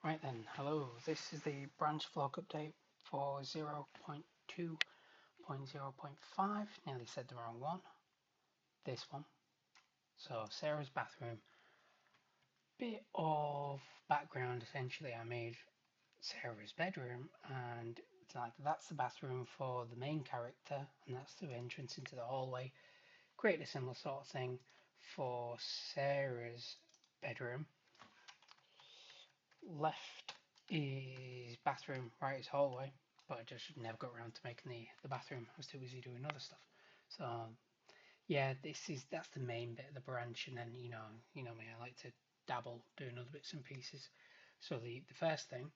Right then, hello, this is the branch vlog update for 0.2.0.5, nearly said the wrong one, this one. So Sarah's bathroom, bit of background essentially. I made Sarah's bedroom and that's the bathroom for the main character and that's the entrance into the hallway. Create a similar sort of thing for Sarah's bedroom. Left is bathroom, right is hallway, but I just never got around to making the bathroom. I was too busy doing other stuff. So yeah, that's the main bit of the branch, and then you know me, I like to dabble doing other bits and pieces. So the first thing,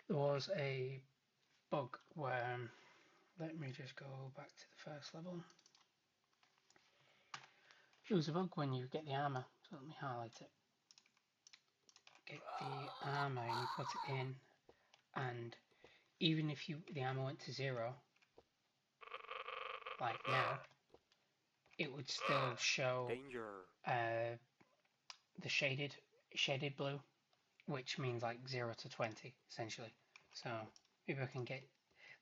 there was a bug where let me just go back to the first level. There was a bug when you get the armor, so let me highlight it. Get the armor and you put it in, and even if the armor went to 0, like now, it would still show Danger. The shaded blue, which means like 0 to 20 essentially. So if I can get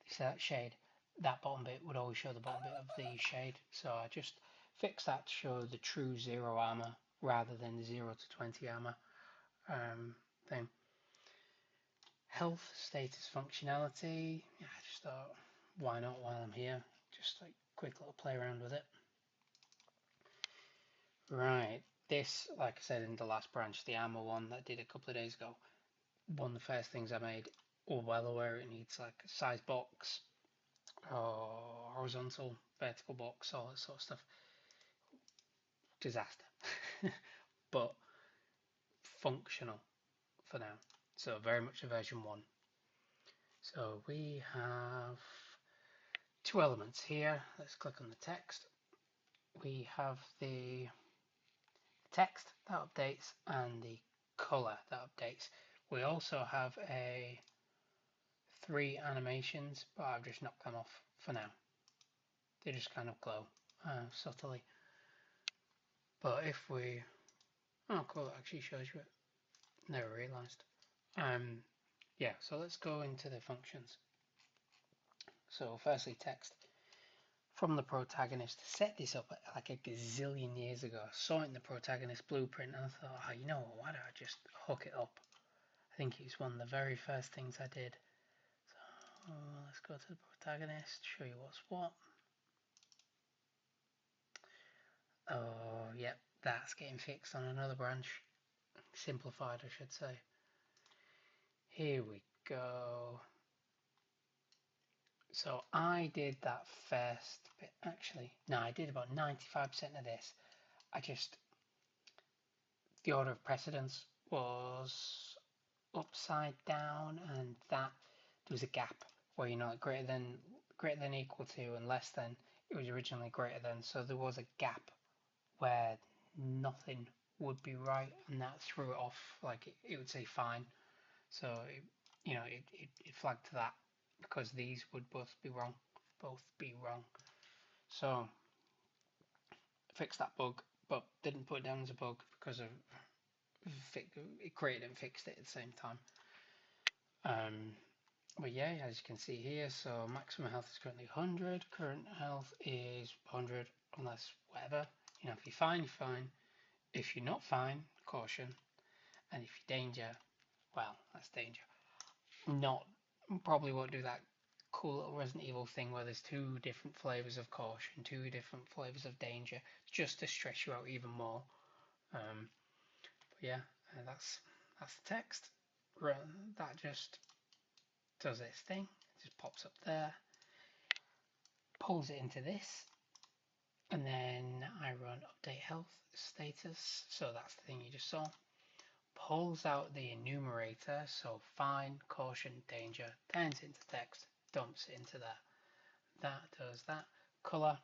this shade, that bottom bit would always show the bottom bit of the shade. So I just fixed that to show the true 0 armor rather than the 0 to 20 armor thing. Health status functionality. Yeah, I just thought, why not while I'm here? Just like quick little play around with it. Right, this, like I said in the last branch, the armor one that I did a couple of days ago, one of the first things I made, well aware it needs like a size box or horizontal, vertical box, all that sort of stuff. Disaster. But functional for now. So very much a version 1. So we have 2 elements here. Let's click on the text. We have the text that updates and the color that updates. We also have 3 animations, but I've just knocked them off for now. They just kind of glow subtly. But if we, oh cool, it actually shows you it. Never realised. Yeah, so let's go into the functions. So firstly, text. From the Protagonist, set this up like a gazillion years ago. I saw it in the Protagonist blueprint and I thought, oh, you know what, why don't I just hook it up? I think it's one of the very first things I did. So let's go to the Protagonist, show you what's what. Oh, yep, that's getting fixed on another branch. Simplified, I should say. Here we go. So I did that first bit. Actually, no, I did about 95% of this. The order of precedence was upside down, and that there was a gap where greater than equal to and less than, it was originally greater than, so there was a gap where nothing would be right, and that threw it off. Like it would say fine, so it flagged to that because these would both be wrong. So fixed that bug, but didn't put it down as a bug because of it created and fixed it at the same time. But yeah, as you can see here, so maximum health is currently 100, current health is 100, unless whatever. If you're fine, you're fine. If you're not fine, caution. And if you're danger, well, that's danger. Probably won't do that cool little Resident Evil thing where there's 2 different flavors of caution, 2 different flavors of danger, just to stress you out even more. But yeah, that's the text. That just does its thing. It just pops up there, pulls it into this, and then I run update health status. So that's the thing you just saw. Pulls out the enumerator, so fine, caution, danger, turns it into text, dumps it into there. That does that. Color,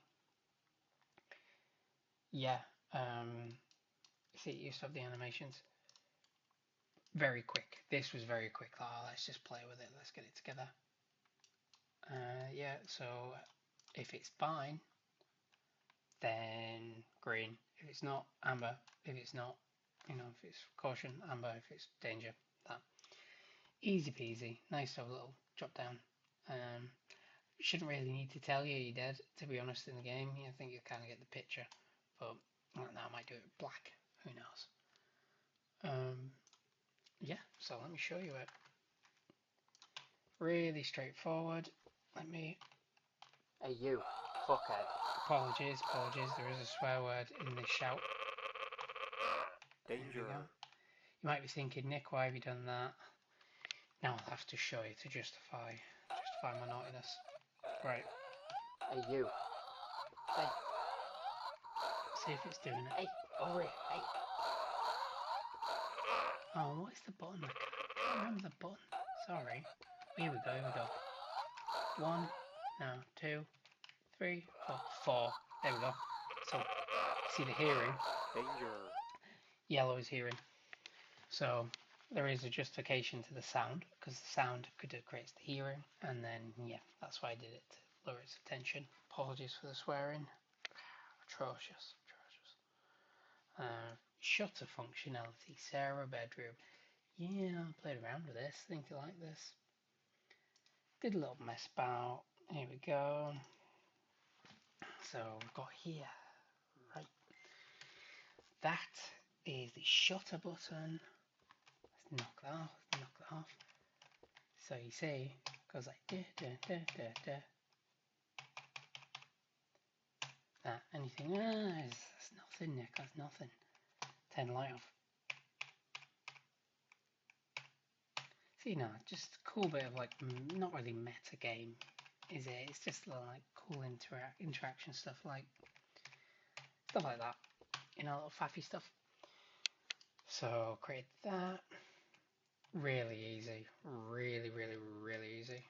yeah. See, it used to have the animations. Very quick. This was very quick. Oh, let's just play with it. Let's get it together. Yeah, so if it's fine, then green. If it's not, amber. If it's not, You know, if it's caution, amber if it's danger. That easy peasy. Nice to have a little drop down. Shouldn't really need to tell you you're dead, to be honest, in the game. I think you kind of get the picture, but now I might do it black. Who knows? Yeah. So let me show you it. Really straightforward. Let me. Hey you, fuckhead. Apologies. There is a swear word in this shout. Danger. There we go. You might be thinking, Nick, why have you done that? Now I'll have to show you to justify my naughtiness. Right. Hey you. Hey. See if it's doing it. Hey, over here. Hey. Oh, what is the button? I can't remember the button. Sorry. Here we go. 1, no, 2, 3, 4. 4. There we go. So, see the hearing? Danger. Yellow is hearing. So, there is a justification to the sound, because the sound creates the hearing, and then, yeah, that's why I did it, to lower its attention. Apologies for the swearing. Atrocious. Shutter functionality, Sarah bedroom. Yeah, I played around with this, think you like this. Did a little mess about. Here we go. So we've got here, right. That is the shutter button. Let's knock that off. So you see, it goes like da. That, and you think, that's nothing, Nick, that's nothing. Turn the light off. See, no, just a cool bit of like, not really meta game, is it? It's just little like cool interaction stuff like that. You know, little faffy stuff. So create that. Really easy. Really easy.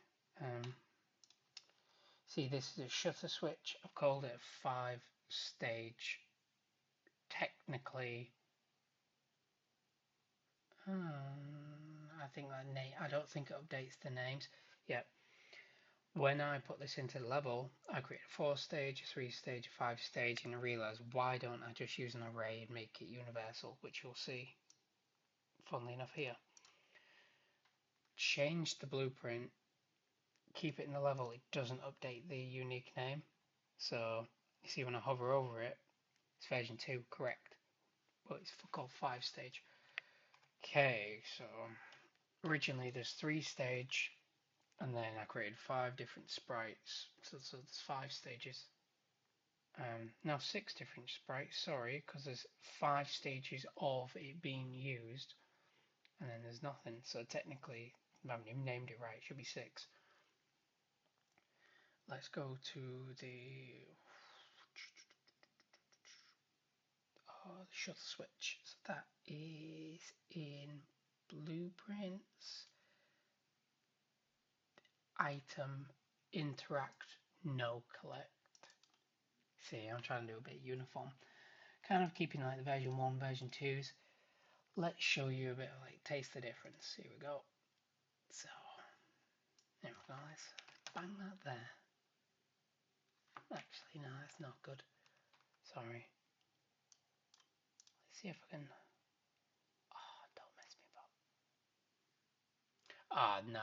See, this is a shutter switch. I've called it a 5-stage. Technically, I think that I don't think it updates the names. Yeah. When I put this into the level, I create a 4-stage, a 3-stage, a 5-stage, and I realised, why don't I just use an array and make it universal, which you'll see, funnily enough, here. Change the blueprint, keep it in the level, it doesn't update the unique name. So, you see when I hover over it, it's version 2, correct, but it's called 5-stage. Okay, so originally there's 3-stage, and then I created 5 different sprites, so there's 5 stages. Now 6 different sprites, sorry, because there's 5 stages of it being used, and then there's nothing, so technically, I haven't even named it right, it should be 6. Let's go to the shutter switch, so that is in blueprints, item, interact, no collect. See, I'm trying to do a bit uniform, kind of keeping like the version 1, version 2s. Let's show you a bit of like taste the difference. Here we go. So there we go. Let's bang that there. Actually, no, that's not good. Sorry. Let's see if I can. Oh, don't mess me up. Ah, no,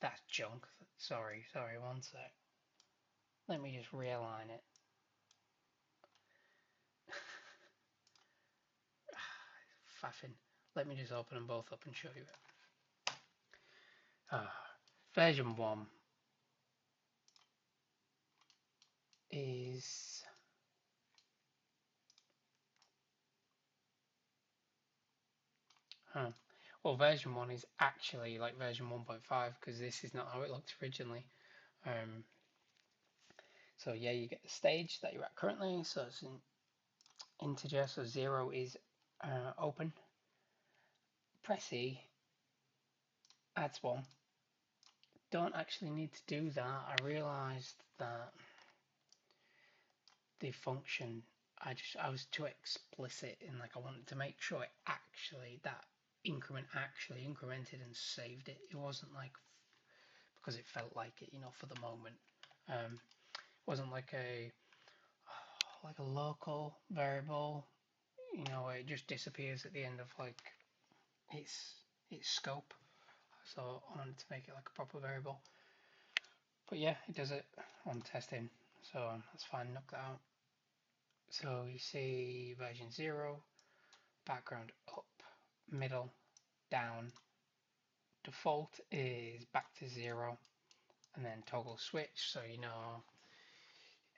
that's junk. Sorry, 1 sec. Let me just realign it. Faffing. Let me just open them both up and show you it. Version 1 is well, version 1 is actually like version 1.5 because this is not how it looked originally. So yeah, you get the stage that you're at currently, so it's an integer, so 0 is open. Press E, adds 1. Don't actually need to do that. I realised that the function, I was too explicit in like I wanted to make sure it actually, that increment actually incremented and saved it. It wasn't like, because it felt like it, you know, for the moment. It wasn't like a local variable, you know, it just disappears at the end of like its scope. So I wanted to make it like a proper variable. But yeah, it does it on testing, so that's fine, knock that out. So you see version 0, background up, middle, down, default is back to 0, and then toggle switch, so you know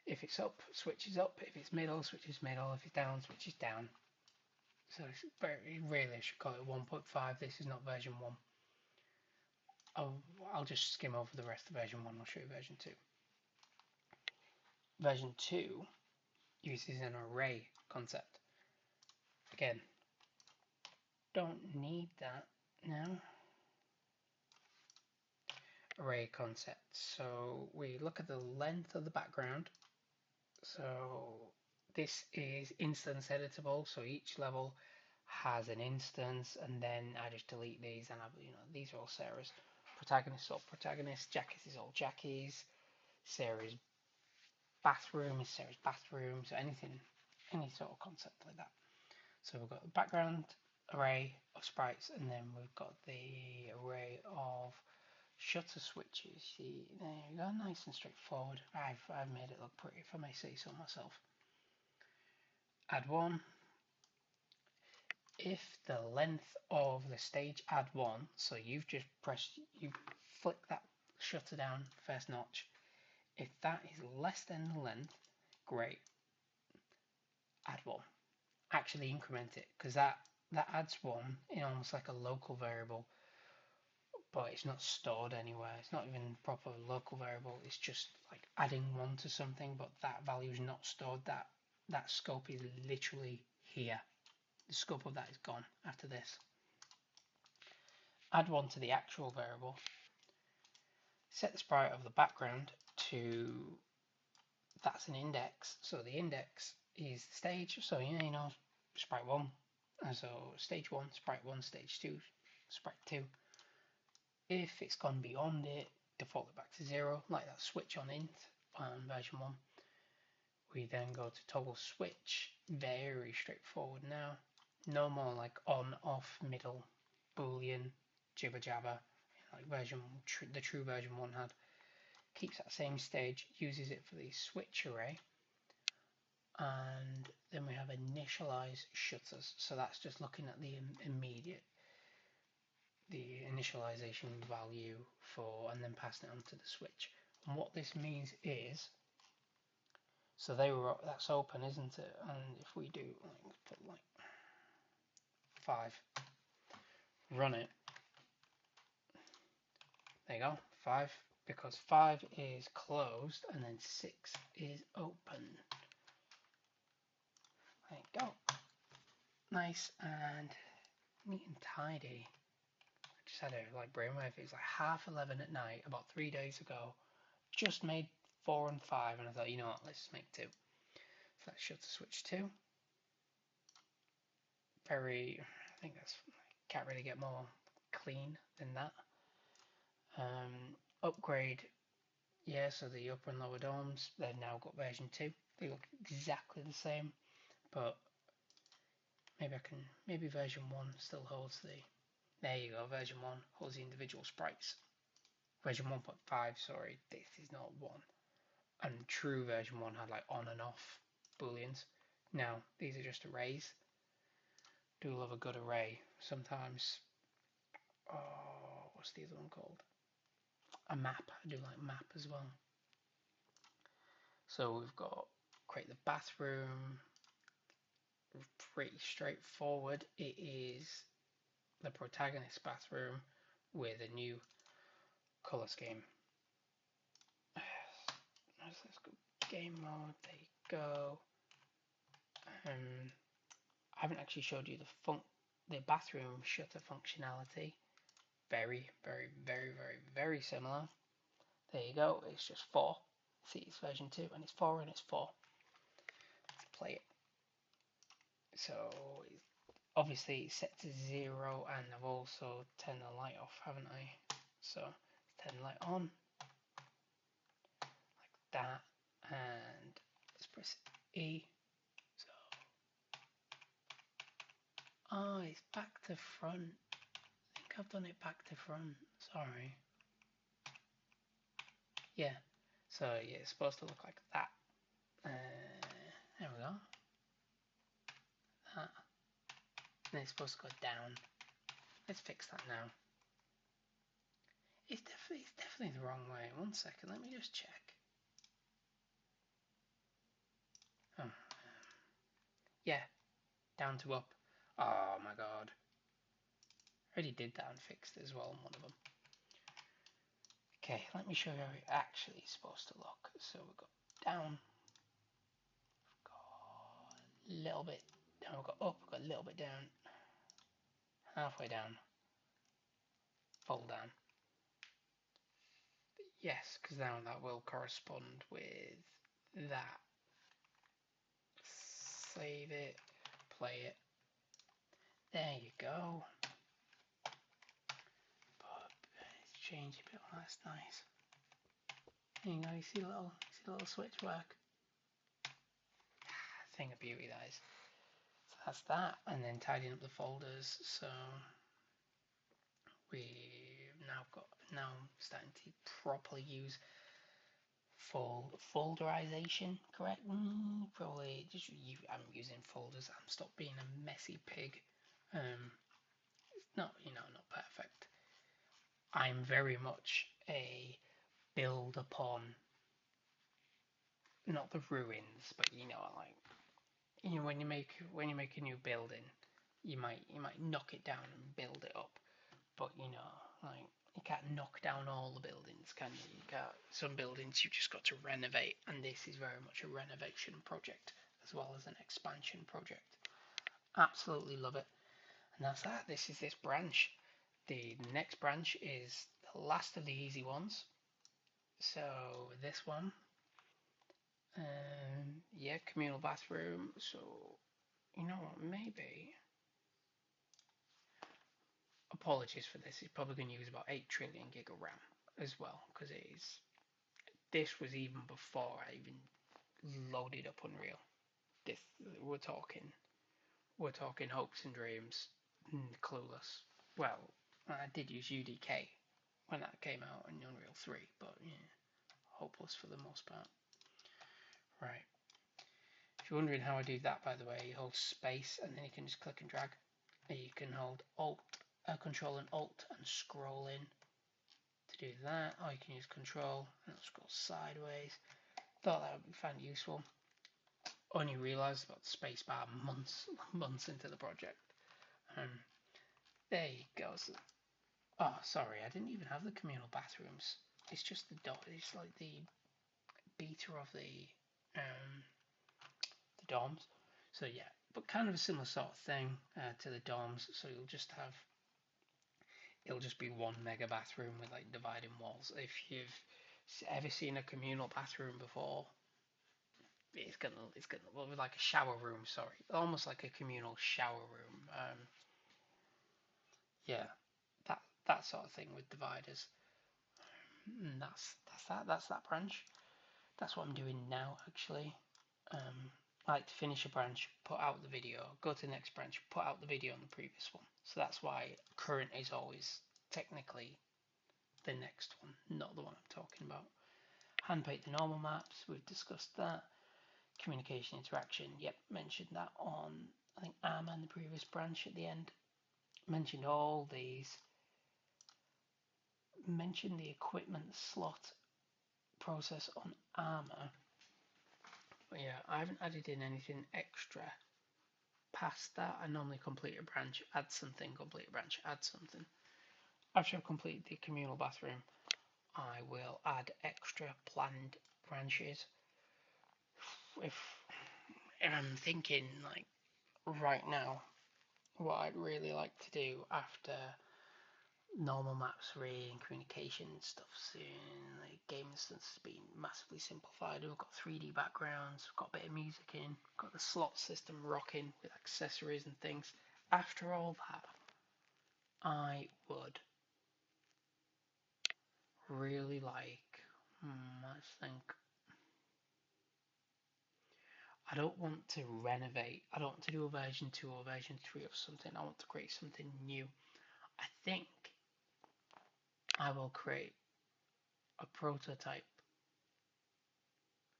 if it's up, switches up, if it's middle, switches middle, if it's down, switches down. So it's very, really I should call it 1.5, this is not version 1. I'll just skim over the rest of version 1, I'll show you version 2. Version 2 uses an array concept. Again, don't need that now. Array concept. So we look at the length of the background. So this is instance editable. So each level has an instance, and then I just delete these, and these are all Sarah's. Protagonist is all Protagonist. Jackie's is all Jackie's. Sarah's bathroom is Sarah's bathroom. So anything, any sort of concept like that. So we've got the background array of sprites, and then we've got the array of shutter switches. See, there you go, nice and straightforward. I've made it look pretty, if I may say so myself. Add one. If the length of the stage add one, so you flick that shutter down first notch. If that is less than the length, great. Add one. Actually increment it, because that adds one in almost like a local variable, but it's not stored anywhere. It's not even proper local variable. It's just like adding one to something, but that value is not stored. That scope is literally here. The scope of that is gone after this. Add one to the actual variable. Set the sprite of the background to, that's an index. So the index is the stage. So you know sprite 1. And so stage 1, sprite 1, stage 2, sprite 2. If it's gone beyond it, default it back to 0, like that switch on int on version 1. We then go to toggle switch, very straightforward now. No more like on, off, middle, boolean, jibber jabber, like the true version 1 had. Keeps that same stage, uses it for the switch array. And then we have initialize shutters. So that's just looking at the immediate, the initialization value for, and then passing it on to the switch. And what this means is, so that's open, isn't it? And if we do put like 5, run it, there you go, 5, because 5 is closed and then 6 is open. There you go, nice and neat and tidy. I just had a brainwave. It was like 11:30 at night about 3 days ago. Just made 4 and 5, and I thought, you know what, let's just make 2. So let's shutter switch 2. I think can't really get more clean than that. Upgrade, yeah, so the upper and lower domes, they've now got version 2. They look exactly the same, but maybe version 1 still holds there you go, version 1 holds the individual sprites. Version 1.5, sorry, this is not 1. And true version 1 had like on and off booleans. Now, these are just arrays. Do love a good array. Sometimes, what's the other one called? A map. I do like map as well. So we've got create the bathroom. Pretty straightforward. It is the protagonist bathroom with a new color scheme. Let's go game mode. There you go. I haven't actually showed you the bathroom shutter functionality. Very, very, very, very, very similar. There you go. It's just 4. See, it's version 2, and it's 4, and it's 4. Let's play it. So obviously it's set to 0, and I've also turned the light off, haven't I? So turn the light on like that, and let's press E. So Oh, it's back to front. I think I've done it back to front. Sorry. Yeah. So yeah, it's supposed to look like that. There we go. That. And it's supposed to go down. Let's fix that now. It's definitely the wrong way. 1 second, let me just check. Oh. Yeah, down to up. Oh my god. I already did that and fixed it as well on one of them. Okay, let me show you how it actually is supposed to look. So we've got down, we've got a little bit down, we've got up, we've got a little bit down, halfway down, fold down. Yes, because now that will correspond with that. Save it, play it. There you go. But it's changed a bit. Oh, that's nice. There you go. You see the little switch work. Thing of beauty that is. So that's that, and then tidying up the folders. So we've now starting to properly use folderization, correct? Probably just I'm using folders. I'm stop being a messy pig. It's not not perfect. I'm very much a build upon, not the ruins, but like when you make a new building, you might knock it down and build it up, but like you can't knock down all the buildings, can you? You got some buildings you've just got to renovate, and this is very much a renovation project as well as an expansion project. Absolutely love it. And that's that. This is this branch. The next branch is the last of the easy ones. So this one, yeah, communal bathroom. So you know what, maybe. Apologies for this. It's probably going to use about 8 trillion gig of RAM as well, because it is. This was even before I even loaded up Unreal. This we're talking hopes and dreams, clueless. Well, I did use UDK when that came out in Unreal 3, but yeah, hopeless for the most part. Right. If you're wondering how I do that, by the way, you hold space and then you can just click and drag. You can hold Control and Alt and scroll in to do that, or you can use Control and it'll scroll sideways. Thought that would be found useful. Only realised about the spacebar months into the project. There you go. So, oh, sorry, I didn't even have the communal bathrooms. It's just it's like the beta of the dorms. So yeah, but kind of a similar sort of thing to the dorms. So it'll just be one mega bathroom with like dividing walls. If you've ever seen a communal bathroom before, it's gonna look like a shower room. Sorry, almost like a communal shower room. Yeah, that sort of thing with dividers. And that's that branch. That's what I'm doing now actually. I like to finish a branch, put out the video, go to the next branch, put out the video on the previous one. So that's why current is always technically the next one, not the one I'm talking about. Handpaint the normal maps, we've discussed that. Communication interaction, yep, mentioned that on, I think, Armour in the previous branch at the end. Mentioned all these. Mentioned the equipment slot process on Armour. But yeah, I haven't added in anything extra past that. I normally complete a branch, add something, complete a branch, add something. After I've completed the communal bathroom, I will add extra planned branches. If I'm thinking like right now, what I'd really like to do after normal maps and communication stuff soon, like game instance has been massively simplified. We've got 3D backgrounds, we've got a bit of music in, we've got the slot system rocking with accessories and things. After all that, I would really like, let's think. I don't want to renovate. I don't want to do a version 2 or version 3 of something. I want to create something new. I think I will create a prototype,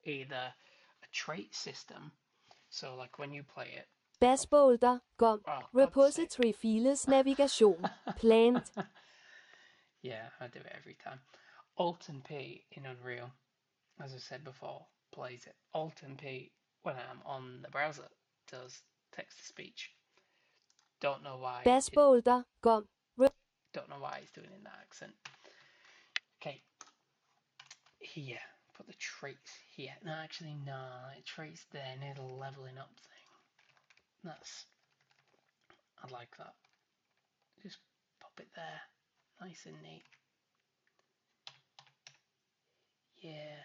either a trait system, so like when you play it. Dashboard.com. Oh, Repository files navigation. Plant. Yeah, I do it every time. Alt and P in Unreal, as I said before, plays it. Alt and P when I'm on the browser does text to speech. Don't know why. Dashboard.com. Don't know why it's doing it in that accent. Okay, here, put the traits here. No, actually, no, traits there near the leveling up thing. I like that. Just pop it there, nice and neat. Yeah,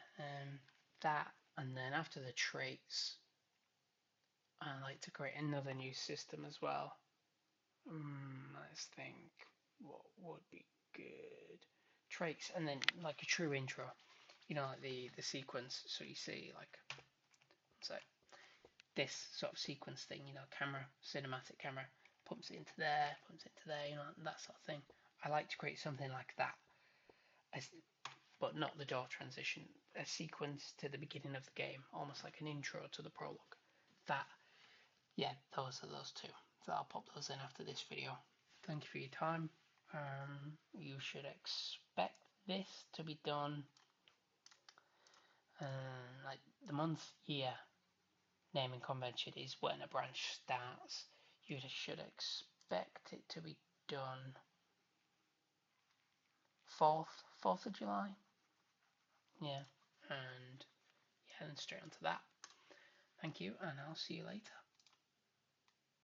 that, and then after the traits, I like to create another new system as well. Let's think, what would be good? Traits, and then like a true intro. You know, like the sequence. So you see like, so this sort of sequence thing. You know, camera, cinematic camera, pumps it into there, you know, that sort of thing. I like to create something like that, but not the door transition. A sequence to the beginning of the game, almost like an intro to the prologue. That, yeah, those are those two. So I'll pop those in after this video. Thank you for your time. You should expect this to be done like the month, year naming convention is when a branch starts. You should expect it to be done 4th of July. Yeah, and yeah, then straight onto that. Thank you, and I'll see you later.